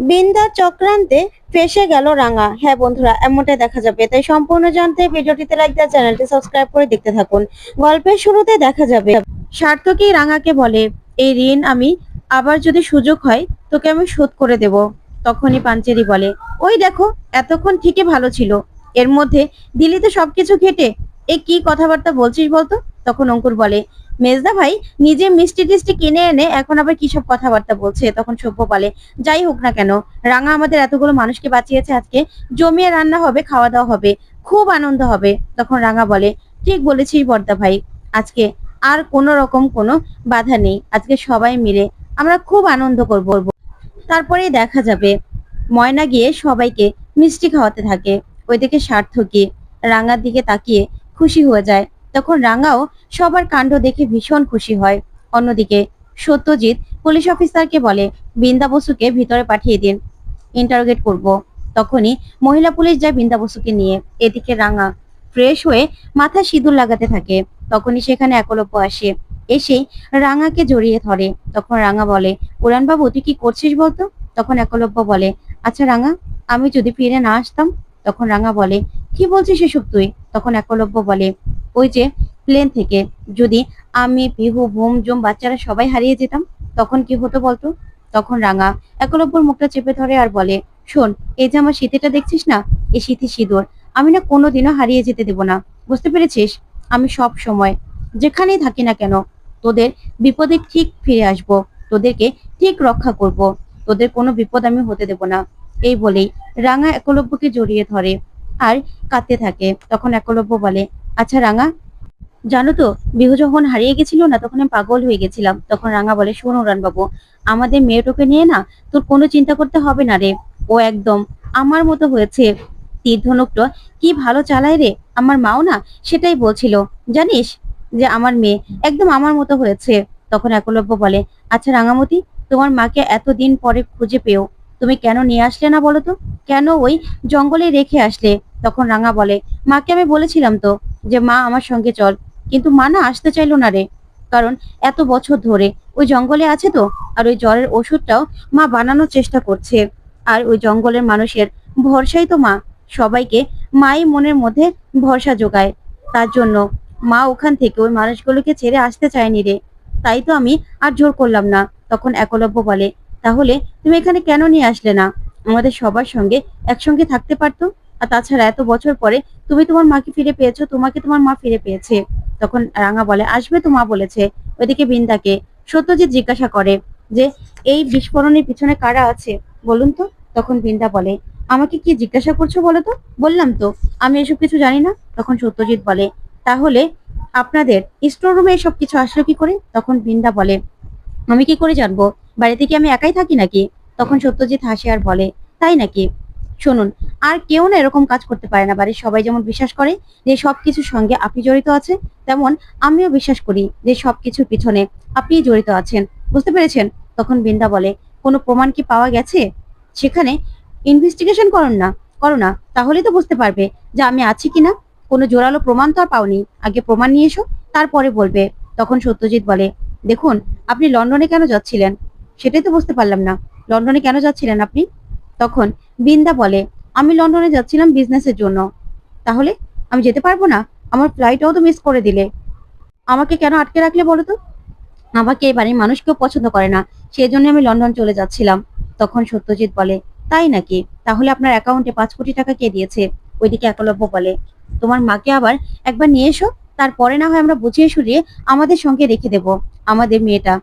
বিন্দা চক্রান্তে ফেঁসে গেল রাঙা। হ্যাঁ বন্ধুরা, এমনটাই দেখা যাবে। তাই সম্পূর্ণ জানতে ভিডিওটিতে লাইক দেওয়া, চ্যানেলটি সাবস্ক্রাইব করে দেখতে থাকুন। গল্পের শুরুতে দেখা যাবে সার্থকী রাঙাকে বলে, এই ঋণ আমি আবার যদি সুযোগ হয় তোকে আমি শোধ করে দেব। তখনই পাঞ্চেরি বলে, ওই দেখো, এতক্ষণ ঠিকই ভালো ছিল, এর মধ্যে দিলি তো সবকিছু ঘেটে। এ কি কথাবার্তা বলছিস বলতো? তখন অঙ্কুর বলে, মেজদা ভাই নিজে মিষ্টি টিষ্টি কিনে এনে এখন আবার কি সব কথাবার্তা বলছে। তখন সভ্য বলে, যাই হোক না কেন, রাঙা আমাদের এতগুলো মানুষকে বাঁচিয়েছে, আজকে জমিয়ে রান্না হবে, খাওয়া দাওয়া হবে, খুব আনন্দ হবে। তখন রাঙা বলে, ঠিক বলেছিস বর্দা ভাই, আজকে আর কোনো রকম কোনো বাধা নেই, আজকে সবাই মিলে আমরা খুব আনন্দ করব। তারপরেই দেখা যাবে ময়না গিয়ে সবাইকে মিষ্টি খাওয়াতে থাকে। ওইদিকে সার্থকী রাঙার দিকে তাকিয়ে খুশি হয়ে যায়। তখন রাঙাও সবার কাণ্ড দেখে ভীষণ খুশি হয়। অন্যদিকে সত্যজিৎ পুলিশ অফিসারকে বলে, বৃন্দা বসুকে ভিতরে পাঠিয়ে দিন, ইন্টারোগেট করব। তখনই মহিলা পুলিশ যায় বৃন্দা বসুকে নিয়ে। এদিকে রাঙা ফ্রেশ হয়ে মাথায় সিঁদুর লাগাতে থাকে। তখনই সেখানে একলব্য আসে, এসেই রাঙাকে জড়িয়ে ধরে। তখন রাঙা বলে, উড়ানবাবু তুই কি করছিস বলতো? তখন একলব্য বলে, আচ্ছা রাঙা, আমি যদি ফিরে না আসতাম? তখন রাঙা বলে, কি বলছিস এসব তুই? তখন একলব্য বলে, ওই যে প্লেন থেকে যদি আমি, পিহু, ভুম, জুম বাচ্চারা সবাই হারিয়ে যেতাম, তখন কি হতো বলতো? তখন রাঙা একলব্যর মুখটা চেপে ধরে আর বলে, শোন, এই যে আমার স্মৃতিটা দেখছিস না, এই স্মৃতি সিঁদুর আমি না কোনোদিনও হারিয়ে যেতে দেব না, বুঝতে পেরেছিস? আমি সব সময় যেখানেই থাকি না কেন তোদের বিপদে ঠিক ফিরে আসব, তোদেরকে ঠিক রক্ষা করব, তোদের কোনো বিপদ আমি হতে দেব না। এই বলেই রাঙা একলব্যকে জড়িয়ে ধরে আর কাঁদতে থাকে। তখন একলব্য বলে, আচ্ছা রাঙা, জানো তো, বিহু যখন হারিয়ে গেছিল না, তখন আমি পাগল হয়ে গেছিলাম। তখন রাঙা বলে, শোনো বাবু, আমাদের মেয়েটাকে নিয়ে না তোর কোনো চিন্তা করতে হবে না রে, ও একদম আমার মতো হয়েছে। তীর ধনুকটা কি ভালো চালায় রে, আমার মাও না সেটাই বলছিল, জানিস, যে আমার মেয়ে একদম আমার মতো হয়েছে। তখন একলব্য বলে, আচ্ছা রাঙামতি, তোমার মাকে এতদিন পরে খুঁজে পেও তুমি কেন নিয়ে আসলে না বলো তো? কেন ওই জঙ্গলে রেখে আসলে? তখন রাঙা বলে, মাকে আমি বলেছিলাম তো যে মা আমার সঙ্গে চল, কিন্তু মা না আসতে চাইলো না রে, কারণ এত বছর ধরে ওই জঙ্গলে আছে তো, আর ওই জ্বরের ওষুধটাও মা বানানোর চেষ্টা করছে। আর ওই জঙ্গলের মানুষের ভরসাই তো মা, সবাইকে মাই মনের মধ্যে ভরসা যোগায়। তার জন্য মা ওখান থেকে ওই মানুষগুলোকে ছেড়ে আসতে চায়নি রে, তাই তো আমি আর জোর করলাম না। তখন একলব্য বলে, তাহলে তুমি এখানে কেন নিয়ে আসলে না? আমাদের সবার সঙ্গে একসঙ্গে থাকতে পারতো। আর তাছাড়া এত বছর পরে তুমি তোমার মাকে ফিরে পেয়েছো, তোমাকে তোমার মা ফিরে পেয়েছে। তখন রাঙা বলে, আসবে তো মা বলেছে। ওইদিকে বৃন্দাকে সত্যজিৎ জিজ্ঞাসা করে যে, এই বিস্ফোরণের পিছনে কারা আছে বলুন তো? তখন বৃন্দা বলে, আমাকে কি জিজ্ঞাসা করছো বলো তো? বললাম তো আমি এসব কিছু জানি না। তখন সত্যজিৎ বলে, তাহলে আপনাদের স্টোর রুমে এসব কিছু আসলো কি করে? তখন বৃন্দা বলে, আমি কি করে জানবো? বাড়িতে কি আমি একাই থাকি নাকি? তখন সত্যজিৎ হাসে আর বলে, তাই নাকি? শুনুন, আর কেউ না এরকম কাজ করতে পারে না। বাড়ির সবাই যেমন বিশ্বাস করে যে সবকিছুর সঙ্গে আপনি জড়িত আছে, তেমন আমিও বিশ্বাস করি যে সবকিছুর পিছনে আপনি জড়িত আছেন, বুঝতে পেরেছেন? তখন বৃন্দা বলে, কোনো প্রমাণ কি পাওয়া গেছে সেখানে? ইনভেস্টিগেশন করো না, তাহলেই তো বুঝতে পারবে যে আমি আছি কিনা। কোনো জোরালো প্রমাণ তো আর পাওনি, আগে প্রমাণ নিয়ে এসো, তারপরে বলবে। তখন সত্যজিৎ বলে, দেখুন, আপনি লন্ডনে কেন যাচ্ছিলেন সেটাই তো বুঝতে পারলাম না, লন্ডনে কেন যাচ্ছিলেন আপনি? তখন বৃন্দা বলে, আমি লন্ডনে যাচ্ছিলাম বিজনেসের জন্য। তাহলে আমি যেতে পারবো না? আমার ফ্লাইটও তো মিস করে দিলে, আমাকে কেন আটকে রাখলে বলো তো? আমাকে এই বাড়ির মানুষ কেউ পছন্দ করে না, সেই জন্য আমি লন্ডন চলে যাচ্ছিলাম। তখন সত্যজিৎ বলে, তাই নাকি? তাহলে আপনার অ্যাকাউন্টে 5 কোটি টাকা কে দিয়েছে? ওইদিকে একলব্য বলে, তোমার মাকে আবার একবার নিয়ে এসো, তারপরে না হয় আমরা বুঝিয়ে সুঝিয়ে আমাদের সঙ্গে রেখে দেব আমাদের মেয়েটা,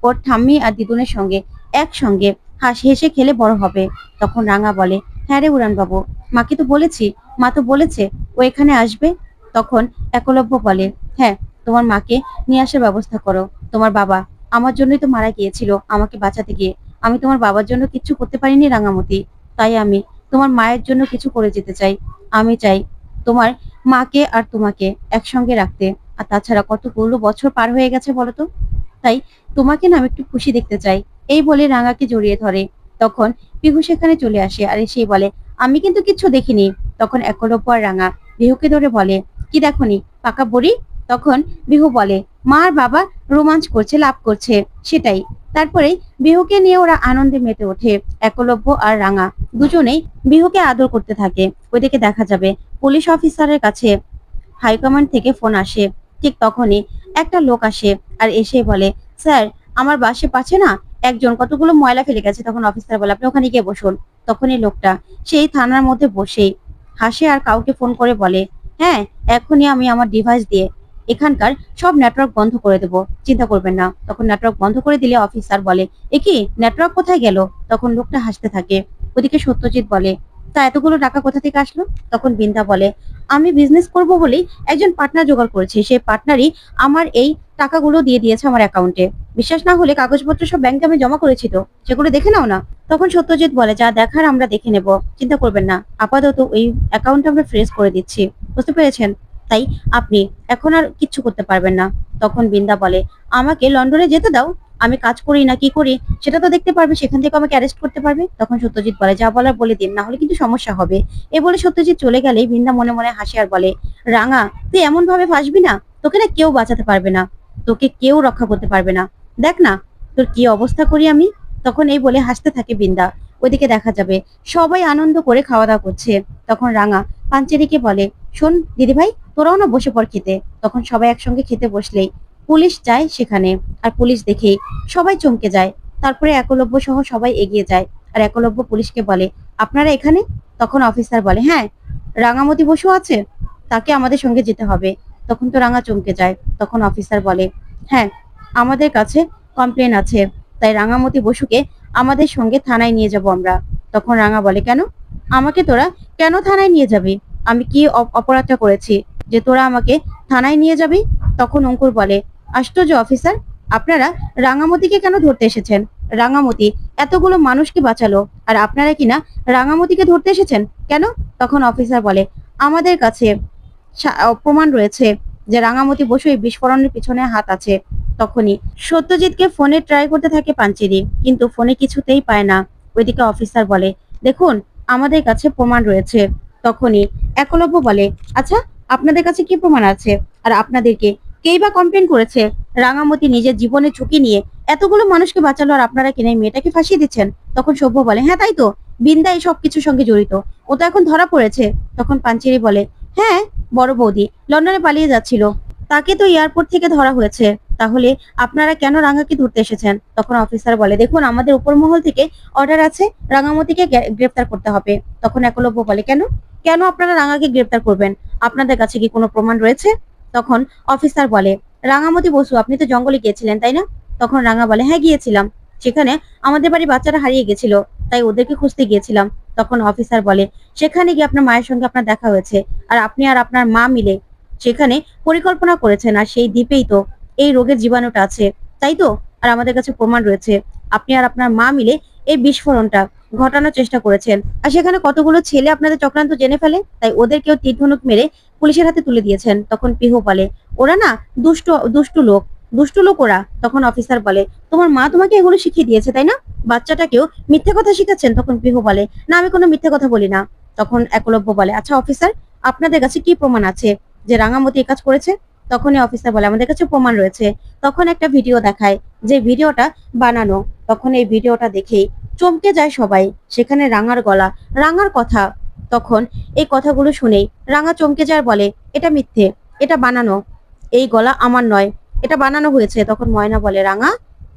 ওর ঠাম্মি আর দিদুনের সঙ্গে একসঙ্গে হাসি হেসে খেলে বড় হবে। তখন রাঙা বলে, হ্যাঁ রে উড়ান বাবু, মাকে তো বলেছি, মা তো বলেছে ও এখানে আসবে। তখন একলব্য বলে, হ্যাঁ, তোমার মাকে নিয়ে আসার ব্যবস্থা করো। তোমার বাবা আমার জন্যই তো মারা গিয়েছিল, আমাকে বাঁচাতে গিয়ে। আমি তোমার বাবার জন্য কিছু করতে পারিনি রাঙামতি, তাই আমি তোমার মায়ের জন্য কিছু করে যেতে চাই। আমি চাই তোমার মাকে আর তোমাকে একসঙ্গে রাখতে। আর তাছাড়া কতগুলো বছর পার হয়ে গেছে বলো তো, তাই তোমাকে না আমি একটু খুশি দেখতে চাই। এই বলে রাঙাকে জড়িয়ে ধরে। তখন পিহু সেখানে চলে আসে আর এসেই বলে, আমি কিন্তু কিচ্ছু দেখিনি। তখন একলব্য আর রাঙা বিহুকে ধরে বলে, কি দেখনি পাকা বুড়ি? তখন বিহু বলে, মা আর বাবা রোমাঞ্চ করছে, লাভ করছে, সেটাই। তারপরে বিহুকে নিয়ে ওরা আনন্দে মেতে ওঠে। একলব্য আর রাঙা দুজনেই বিহুকে আদর করতে থাকে। ওইদিকে দেখা যাবে পুলিশ অফিসারের কাছে হাইকমান্ড থেকে ফোন আসে। ঠিক তখনই একটা লোক আসে আর এসে বলে, স্যার, আমার বাসে পাশে না একজন কতগুলো ময়লা ফেলে গেছে। তখন অফিসার বলে, আপনি ওখানে গিয়ে বসুন। তখনই লোকটা সেই থানার মধ্যে বসেই হাসে আর কাউকে ফোন করে বলে, হ্যাঁ, এখনই আমি আমার ডিভাইস দিয়ে এখানকার সব নেটওয়ার্ক বন্ধ করে দেবো, চিন্তা করবেন না। তখন নেটওয়ার্ক বন্ধ করে দিলে অফিসার বলে, এ কি, নেটওয়ার্ক কোথায় গেল? তখন লোকটা হাসতে থাকে। ওদিকে সত্যজিৎ বলে, তা এতগুলো টাকা কোথা থেকে আসলো? তখন বিন্দা বলে, আমি বিজনেস করব বলেই একজন পার্টনার জোগাড় করেছি। সেই পার্টনারই আমার এই টাকাগুলো দিয়ে দিয়েছে আমার অ্যাকাউন্টে। বিশ্বাস না হলে কাগজপত্র সব ব্যাংকে আমি জমা করেছি, তো সেগুলো দেখে নাও না। তখন সত্যজিৎ বলে, যা দেখার আমরা দেখে নেব, চিন্তা করবেন না। আপাতত ওই অ্যাকাউন্ট আমরা ফ্রিজ করে দিচ্ছি, বুঝতে পেরেছেন? তাই আপনি এখন আর কিচ্ছু করতে পারবেন না। তখন বিন্দা বলে, আমাকে লন্ডনে যেতে দাও, আমি কাজ করি না কি করি সেটা তো দেখতে পারবে, সেখান থেকে আমাকে অ্যারেস্ট করতে পারবে। তখন সত্যজিৎ বলে, যা বলার বলে দিন, না হলে কিন্তু সমস্যা হবে। এ বলে সত্যজিৎ চলে গেলেই বিন্দা মনে মনে হাসে আর বলে, রাঙা, তুই এমন ভাবে ফাঁসবি না, তোকে না কেউ বাঁচাতে পারবে না, তোকে কেউ রক্ষা করতে পারবে না। দেখ না তোর কি অবস্থা করি আমি। তখন এই বলে হাসতে থাকে বিন্দা। ওইদিকে দেখা যাবে সবাই আনন্দ করে খাওয়া দাওয়া করছে। তখন রাঙা পাঞ্চেরিকে বলে, শোন দিদি ভাই, তোরাও না বসে পড় খেতে। তখন সবাই একসঙ্গে খেতে বসলেই পুলিশ যায় সেখানে। আর পুলিশ দেখেই সবাই চমকে যায়। তারপরে একলব্য সহ সবাই এগিয়ে যায়। আর একলব্য পুলিশকে বলে, আপনারা এখানে? তখন অফিসার বলে, হ্যাঁ, রাঙামতি বসু আছে, তাকে আমাদের সঙ্গে যেতে হবে। তখন তো রাঙা চমকে যায়। তখন অফিসার বলে, হ্যাঁ, আমাদের কাছে কমপ্লেন আছে, তাই রাঙামতি বসুকে আমাদের সঙ্গে থানায় নিয়ে যাব আমরা। তখন রাঙা বলে, কেন? আমাকে তোরা কেন থানায় নিয়ে যাবি? আমি কি অপরাধটা করেছি যে তোরা আমাকে থানায় নিয়ে যাবি? তখন অঙ্কুর বলে, আশ্চর্য অফিসার, আপনারা রাঙামতিকে কেন ধরতে এসেছেন? রাঙামতি এতগুলো মানুষকে বাঁচালো, আর আপনারা কিনা রাঙামতিকে ধরতে এসেছেন কেন? তখন অফিসার বলে, আমাদের কাছে প্রমাণ রয়েছে যে রাঙামতি বসু এই বিস্ফোরণের পিছনে হাত আছে। তখনই সত্যজিৎকে ফোনে ট্রাই করতে থাকে পাঞ্চেরি, কিন্তু ফোনে কিছুতেই পায় না। ওইদিকে অফিসার বলে, দেখুন, আমাদের কাছে প্রমাণ রয়েছে। তখনই একলব্য বলে, আচ্ছা, আপনাদের কাছে কি প্রমাণ আছে? আর আপনাদেরকে কেই বা কমপ্লেন করেছে? রাঙামতি নিজের জীবনে ঝুঁকি নিয়ে এতগুলো মানুষকে বাঁচালো, আর আপনারা কিনা এই মেয়েটাকে ফাঁসিয়ে দিচ্ছেন। তখন সভ্য বলে, হ্যাঁ তাই তো, বিন্দা এই সব কিছুর সঙ্গে জড়িত, ও তো এখন ধরা পড়েছে। তখন পাঞ্চেরি বলে, হ্যাঁ, বড় বৌদি লন্ডনে পালিয়ে যাচ্ছিল, তাকে তো এয়ারপোর্ট থেকে ধরা হয়েছে। তাহলে আপনারা কেন রাঙাকে ধরতে এসেছেন? তখন অফিসার বলে, দেখুন, আমাদের উপর মহল থেকে অর্ডার আছে, রাঙামতিকে গ্রেফতার করতে হবে। তখন একলব্য বলে, কেন কেন আপনারা রাঙাকে গ্রেফতার করবেন? আপনাদের কাছে কি কোনো প্রমাণ রয়েছে? তখন অফিসার বলে, রাঙামতি বসু, আপনি তো জঙ্গলে গিয়েছিলেন তাই না? তখন রাঙা বলে, হ্যাঁ গিয়েছিলাম, সেখানে আমাদের বাড়ির বাচ্চারা হারিয়ে গেছিল, তাই ওদেরকে খুঁজতে গিয়েছিলাম। তখন অফিসার বলে, সেখানে গিয়ে আপনার মায়ের সঙ্গে আপনার দেখা হয়েছে, আর আপনি আর আপনার মা মিলে সেখানে পরিকল্পনা করেছেন, আর সেই দ্বীপেই তো এই রোগের জীবাণুটা আছে, তাই তো? আর আমাদের কাছে প্রমাণ রয়েছে আপনি আর আপনার মা মিলে এই বিস্ফোরণটা ঘটানোর চেষ্টা করেছেন। আর সেখানে কতগুলো ছেলে আপনাদের চক্রান্ত জেনে ফেলে, তাই ওদেরকেও তীর ধনুক মেরে পুলিশের হাতে তুলে দিয়েছেন। তখন পিহু বলে, ওরা না দুষ্টু দুষ্টু লোক, দুষ্টু লোক ওরা। তখন অফিসার বলে, তোমার মা তোমাকে এগুলো শিখিয়ে দিয়েছে তাই না? বাচ্চাটাকেও মিথ্যে কথা শিখাচ্ছেন? তখন পিহু বলে, না, আমি কোনো মিথ্যে কথা বলি না। তখন একলব্য বলে, আচ্ছা অফিসার, আপনাদের কাছে কি প্রমাণ আছে যে রাঙামতি এই কাজ করেছে? তখনই অফিসার বলে, আমাদের কাছে প্রমাণ রয়েছে। তখন একটা ভিডিও দেখায়, যে ভিডিওটা বানানো। তখন এই ভিডিওটা দেখেই চমকে যায় সবাই। সেখানে রাঙার গলা, রাঙার কথা। তখন এই কথাগুলো শুনেই রাঙা চমকে যায়, বলে, এটা মিথ্যে, এটা বানানো, এই গলা আমার নয়, এটা বানানো হয়েছে। তখন ময়না বলে, রাঙা,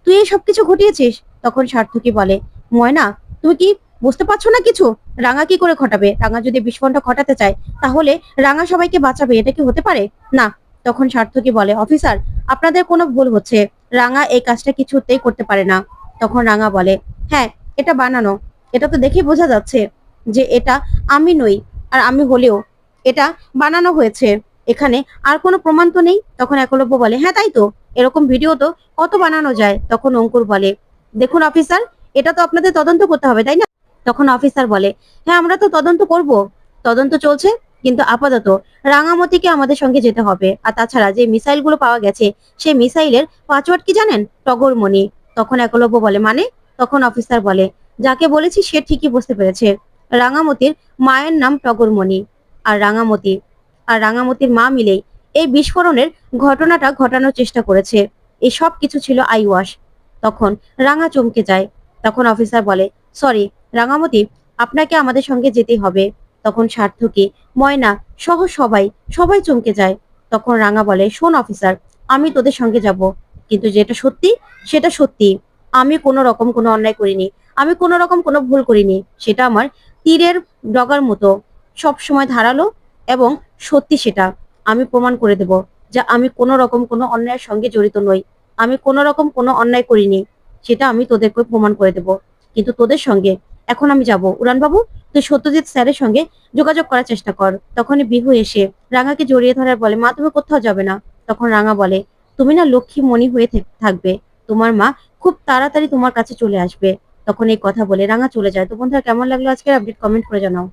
তুই এই সবকিছু ঘটিয়েছিস? তখন সার্থকী বলে, ময়না, তুমি কি বুঝতে পারছো না কিছু? রাঙা কি করে ঘটাবে? রাঙা যদি বিস্ফোরণটা ঘটাতে চায় তাহলে রাঙা সবাইকে বাঁচাবে, এটা কি হতে পারে? না। তখন সার্থকী বলে, অফিসার, আপনাদের কোনো ভুল হচ্ছে, রাঙা এই কাজটা কিছুতেই করতে পারে না। তখন রাঙা বলে, হ্যাঁ, এটা বানানো, এটা তো দেখেই বোঝা যাচ্ছে যে এটা আমি নই, আর আমি হলেও এটা বানানো হয়েছে, এখানে আর কোনো প্রমাণ তো নেই। তখন একলব্য বলে, হ্যাঁ তাই তো, এরকম ভিডিও তো কত বানানো যায়। তখন অঙ্কুর বলে, দেখুন অফিসার, এটা তো আপনাদের তদন্ত করতে হবে তাই না? তখন অফিসার বলে, হ্যাঁ, আমরা তো তদন্ত করব, তদন্ত চলছে, কিন্তু আপাতত রাঙামতিকে আমাদের সঙ্গে যেতে হবে। আর তাছাড়া যে মিসাইল গুলো পাওয়া গেছে, সেই মিসাইলের পাসওয়ার্ড কি জানেন? টগরমণি। তখন একলব্য বলে, মানে? তখন অফিসার বলে, যাকে বলেছি সে ঠিকই বুঝতে পেরেছে, রাঙামতির মায়ের নাম টগরমণি, আর রাঙামতি আর রাঙামতির মা মিলেই এই বিস্ফোরণের ঘটনাটা ঘটানোর চেষ্টা করেছে। এই সব কিছু ছিল আইওয়াশ। তখন রাঙা চমকে যায়। তখন অফিসার বলে, সরি রাঙামতি, আপনাকে আমাদের সঙ্গে যেতে হবে। তখন সার্থকী, ময়না সহ সবাই সবাই চমকে যায়। তখন রাঙা বলে, শোন অফিসার, আমি তোদের সঙ্গে যাব, কিন্তু যেটা সত্যি সেটা সত্যি। আমি কোনো রকম কোনো অন্যায় করিনি, আমি কোনো রকম কোনো ভুল করিনি। সেটা আমার তীরের ডগার মতো, সব সময় ধারালো এবং সত্যি। সেটা আমি প্রমাণ করে দেব যে আমি কোনো রকম কোনো অন্যায়ের সঙ্গে জড়িত নই, আমি কোনো রকম কোনো অন্যায় করিনি। সেটা আমি তোদেরকে প্রমাণ করে দেব। কিন্তু তোদের সঙ্গে এখন আমি যাব। উড়ানবাবু, তুই সত্যজিৎ স্যারের সঙ্গে যোগাযোগ করার চেষ্টা কর। তখনই বিহু এসে রাঙাকে জড়িয়ে ধরার বলে, মা তুমি কোথাও যাবে না। তখন রাঙা বলে, তুমি না লক্ষ্মী মণি হয়ে থাকবে, তোমার মা খুব তাড়াতাড়ি তোমার কাছে চলে আসবে। তখন এই কথা বলে রাঙা চলে যায়। তো বন্ধুরা, কেমন লাগলো আজকের আপডেট, কমেন্ট করে জানাও।